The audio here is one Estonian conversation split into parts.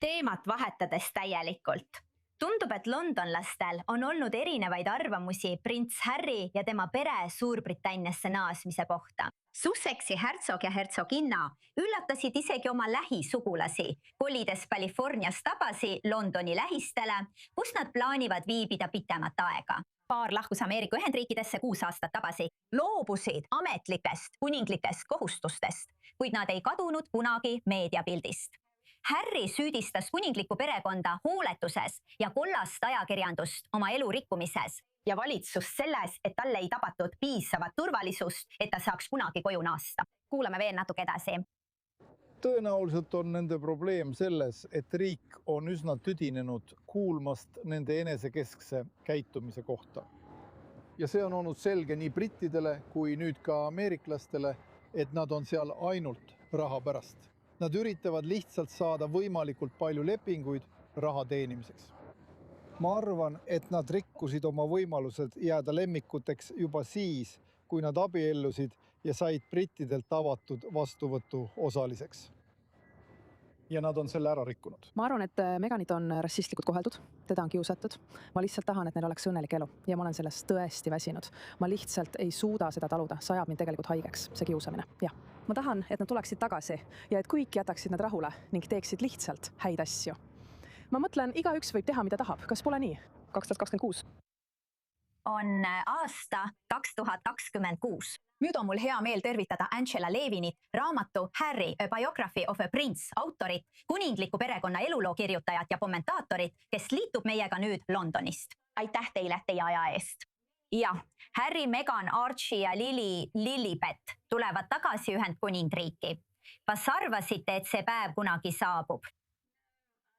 Teemat vahetades täielikult. Tundub, et londonlastel on olnud erinevaid arvamusi prints Harry ja tema pere Suurbritanniasse naasmise kohta. Sussexi hertsog ja hertsoginna üllatasid isegi oma lähisugulasi, kolides Californiast tagasi Londoni lähistele, kus nad plaanivad viibida pikemat aega. Paar lahkus Ameerika Ühendriikidesse 6 aastat tagasi, loobusid ametlikest kuninglikest kohustustest, kuid nad ei kadunud kunagi meediapildist. Harry süüdistas kuninglikku perekonda hooletuses ja kollast ajakirjandust oma elu rikkumises ja valitsust selles, et talle ei tabatud piisavat turvalisust, et ta saaks kunagi koju naasta. Kuulame veel natuke edasi. Tõenäoliselt on nende probleem selles, et riik on üsna tüdinenud kuulmast nende enesekeskse käitumise kohta. Ja see on olnud selge nii brittidele kui nüüd ka ameeriklastele, et nad on seal ainult raha pärast. Nad üritavad lihtsalt saada võimalikult palju lepinguid raha teenimiseks. Ma arvan, et nad rikkusid oma võimalused jääda lemmikuteks juba siis, kui nad abiellusid ja said brittidelt avatud vastuvõtu osaliseks. Ja nad on selle ära rikkunud. Ma arvan, et Meghanit on rassistlikult koheldud, teda on kiusatud. Ma lihtsalt tahan, et neil oleks õnnelik elu ja ma olen sellest tõesti väsinud. Ma lihtsalt ei suuda seda taluda, see ajab mind tegelikult haigeks, see kiusamine. Jah. Ma tahan, et nad tuleksid tagasi ja et kõik jätaksid nad rahule ning teeksid lihtsalt häid asju. Ma mõtlen, igaüks võib teha, mida tahab. Kas pole nii? 2026. On aasta 2026. Nüüd on mul hea meel tervitada Angela Levinit, raamatu Harry, a biography of a prince autorit, kuningliku perekonna eluloo kirjutajat ja kommentaatorit, kes liitub meiega nüüd Londonist. Aitäh teile teie aja eest. Ja, Harry, Meghan, Archie ja Lilibet tulevad tagasi Ühendkuningriiki. Kas arvasite, et see päev kunagi saabub?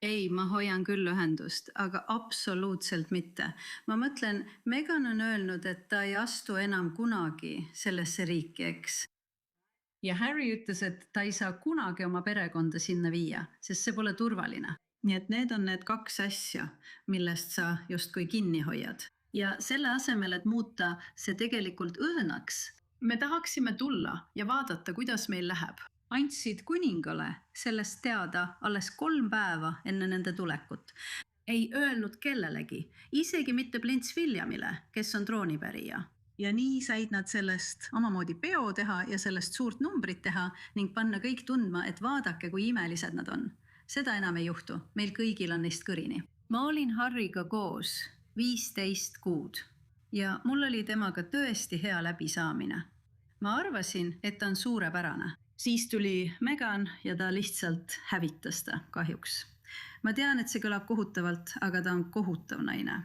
Ei, ma hoian küll ühendust, aga absoluutselt mitte. Ma mõtlen, Meghan on öelnud, et ta ei astu enam kunagi sellesse riiki, eks. Ja Harry ütles, et ta ei saa kunagi oma perekonda sinna viia, sest see pole turvaline. Nii et need on need 2 asja, millest sa justkui kinni hoiad. Ja selle asemel, et muuta see tegelikult õõnaks, me tahaksime tulla ja vaadata, kuidas meil läheb. Andsid kuningale sellest teada alles 3 päeva enne nende tulekut. Ei öelnud kellelegi, isegi mitte prints Williamile, kes on troonipärija. Ja nii said nad sellest omamoodi peo teha ja sellest suurt numbrit teha ning panna kõik tundma, et vaadake, kui imelised nad on. Seda enam ei juhtu, meil kõigil on neist kõrini. Ma olin Harryga koos 15 kuud ja mul oli temaga tõesti hea läbisaamine. Ma arvasin, et ta on suurepärane. Siis tuli Meghan ja ta lihtsalt hävitas ta kahjuks. Ma tean, et see kõlab kohutavalt, aga ta on kohutav naine.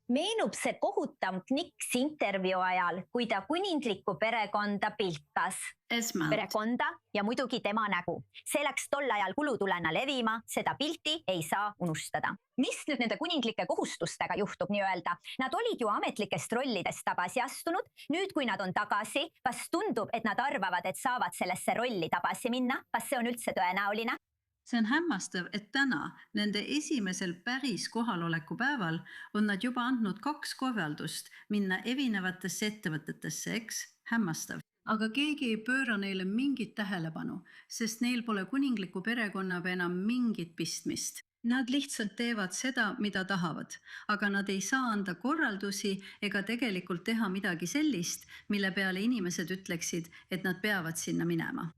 Meenub see kohutav Knicks intervjuu ajal, kui ta kuninglikku perekonda pilkas. Perekonda ja muidugi tema nägu. See läks tol ajal kulutulena levima, seda pilti ei saa unustada. Mis nüüd nende kuninglike kohustustega juhtub nii-öelda? Nad olid ju ametlikest rollidest tagasi astunud. Nüüd, kui nad on tagasi, kas tundub, et nad arvavad, et saavad sellesse rolli tagasi minna? Kas see on üldse tõenäoline? See on hämmastav, et täna, nende esimesel päris kohaloleku päeval, on nad juba andnud 2 korraldust minna erinevatesse ettevõtetesse, eks? Hämmastav. Aga keegi ei pööra neile mingit tähelepanu, sest neil pole kuningliku perekonnaga enam mingit pistmist. Nad lihtsalt teevad seda, mida tahavad, aga nad ei saa anda korraldusi ega tegelikult teha midagi sellist, mille peale inimesed ütleksid, et nad peavad sinna minema.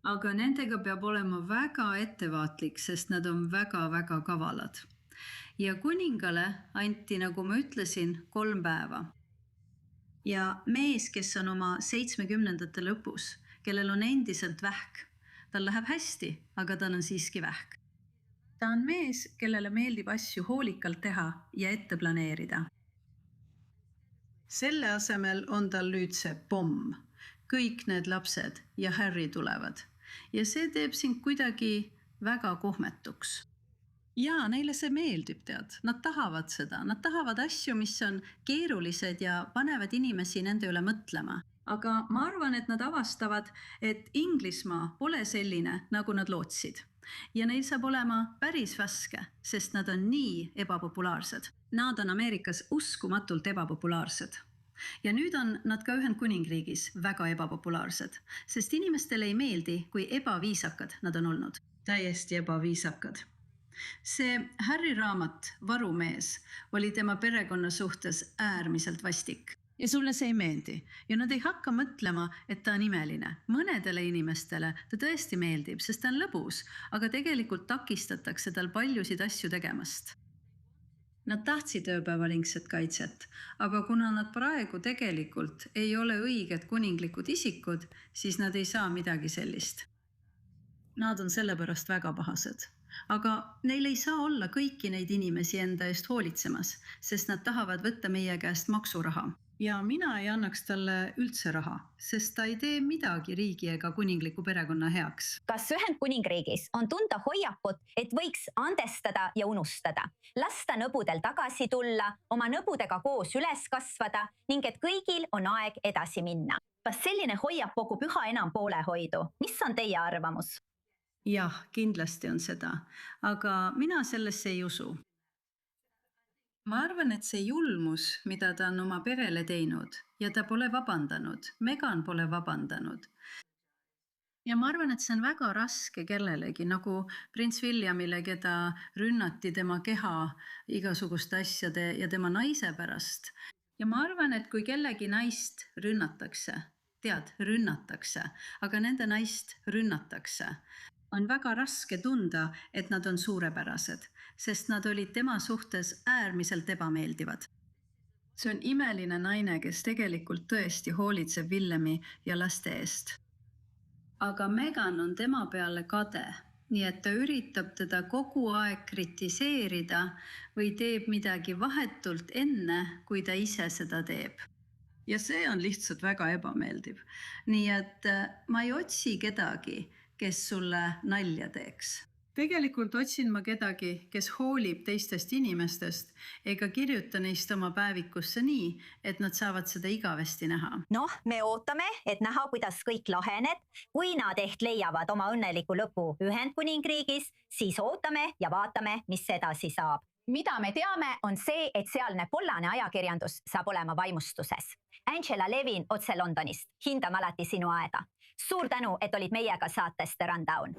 Aga nendega peab olema väga ettevaatlik, sest nad on väga-väga kavalad. Ja kuningale anti, nagu ma ütlesin, 3 päeva. Ja mees, kes on oma 70ndate lõpus, kellel on endiselt vähk, tal läheb hästi, aga tal on siiski vähk. Ta on mees, kellele meeldib asju hoolikalt teha ja ette planeerida. Selle asemel on tal nüüd see pomm. Kõik need lapsed ja Harry tulevad. Ja see teeb sind kuidagi väga kohmetuks. Jaa, neile see meeldib, tead. Nad tahavad seda. Nad tahavad asju, mis on keerulised ja panevad inimesi nende üle mõtlema. Aga ma arvan, et nad avastavad, et Inglismaa pole selline, nagu nad lootsid. Ja neil saab olema päris raske, sest nad on nii ebapopulaarsed. Nad on Ameerikas uskumatult ebapopulaarsed. Ja nüüd on nad ka Ühendkuningriigis väga ebapopulaarsed, sest inimestele ei meeldi, kui ebaviisakad nad on olnud. täiesti ebaviisakad. See Harry raamat Varumees oli tema perekonna suhtes äärmiselt vastik. Ja sulle see ei meeldi ja nad ei hakka mõtlema, et ta on imeline. Mõnedele inimestele ta tõesti meeldib, sest ta on lõbus, aga tegelikult takistatakse tal paljusid asju tegemast. Nad tahtsid ööpäevalingset kaitset, aga kuna nad praegu tegelikult ei ole õiged kuninglikud isikud, siis nad ei saa midagi sellist. Nad on sellepärast väga pahased. Aga neil ei saa olla kõiki neid inimesi enda eest hoolitsemas, sest nad tahavad võtta meie käest maksuraha. Ja mina ei annaks talle üldse raha, sest ta ei tee midagi riigi ega kuningliku perekonna heaks. Kas Ühendkuningriigis on tunda hoiakut, et võiks andestada ja unustada, lasta nõbudel tagasi tulla, oma nõbudega koos üles kasvada ning et kõigil on aeg edasi minna? Kas selline hoiak kogu püha enam poolehoidu? Mis on teie arvamus? Jah, kindlasti on seda, aga mina sellesse ei usu. Ma arvan, et see julmus, mida ta on oma perele teinud ja ta pole vabandanud, Meghan pole vabandanud. Ja ma arvan, et see on väga raske kellelegi, nagu prints Williamile, keda rünnati tema keha igasuguste asjade ja tema naise pärast. Ja ma arvan, et kui kellegi naist rünnatakse, rünnatakse, aga nende naist rünnatakse, on väga raske tunda, et nad on suurepärased, sest nad olid tema suhtes äärmiselt ebameeldivad. See on imeline naine, kes tegelikult tõesti hoolitseb Villemi ja laste eest. Aga Meghan on tema peale kade, nii et ta üritab teda kogu aeg kritiseerida või teeb midagi vahetult enne, kui ta ise seda teeb. Ja see on lihtsalt väga ebameeldiv. Nii et ma ei otsi kedagi, kes sulle nalja teeks. Tegelikult otsin ma kedagi, kes hoolib teistest inimestest ega kirjuta neist oma päevikusse nii, et nad saavad seda igavesti näha. Noh, me ootame, et näha, kuidas kõik laheneb. Kui nad ehk leiavad oma õnneliku lõpu Ühendkuningriigis, siis ootame ja vaatame, mis edasi saab. Mida me teame, on see, et sealne kollane ajakirjandus saab olema vaimustuses. Angela Levin otse Londonist. Hindame alati sinu aega. Suur tänu, et olid meiega saates The Rundown.